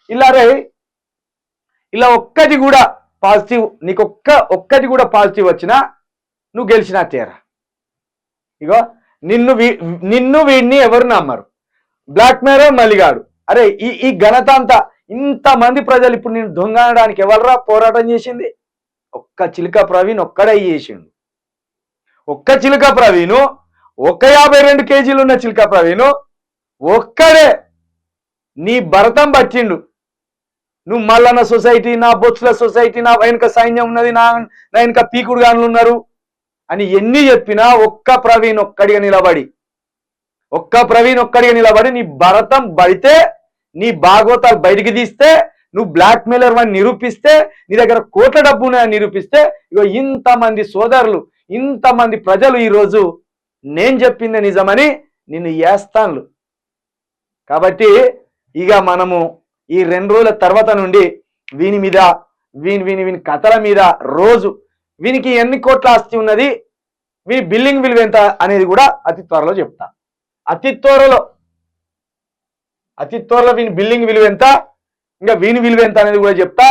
ఇలా రే ఇలా ఒక్కటి కూడా పాజిటివ్ నీకు ఒక్కటి కూడా పాజిటివ్ వచ్చినా నువ్వు గెలిచినా తేరా. ఇగో నిన్ను వీడిని ఎవరు నమ్మరు. బ్లాక్ మెయిలర్ మల్లిగాడు. అరే ఈ ఘనత అంతా ఇంతమంది ప్రజలు ఇప్పుడు నేను దొంగ అనడానికి ఎవరురా పోరాటం చేసింది? ఒక్క చిలుక ప్రవీణ్ ఒక్కడే చేసిండు. ఒక్క చిలుక ప్రవీణు, 52 కేజీలు ఉన్న చిలుక ప్రవీణు ఒక్కడే నీ భరతం పట్టిండు. నువ్వు మల్లన్న సొసైటీ, నా బొత్సుల సొసైటీ, నా వెనుక సైన్యం ఉన్నది, నా వెనుక పీకుడు గానులు ఉన్నారు అని ఎన్ని చెప్పినా ఒక్క ప్రవీణ్ ఒక్కడిగా నిలబడి నీ భరతం పడితే, నీ భాగవతాలు బయటికి తీస్తే, నువ్వు బ్లాక్ మెయిలర్ అని నిరూపిస్తే, నీ దగ్గర కోట్ల డబ్బు ఉన్నాయని నిరూపిస్తే, ఇగో ఇంతమంది సోదరులు, ఇంతమంది ప్రజలు ఈరోజు నేను చెప్పిందే నిజమని నిన్ను వేస్తాను. కాబట్టి ఇక మనము ఈ 2 రోజుల తర్వాత నుండి వీని కథల మీద రోజు వీనికి ఎన్ని కోట్ల ఆస్తి ఉన్నది, వీని బిల్లింగ్ విలువ ఎంత అనేది కూడా అతి త్వరలో చెప్తా. అతి త్వరలో వీని బిల్లింగ్ విలువ ఎంత, ఇంకా వీని విలువ ఎంత అనేది కూడా చెప్తా.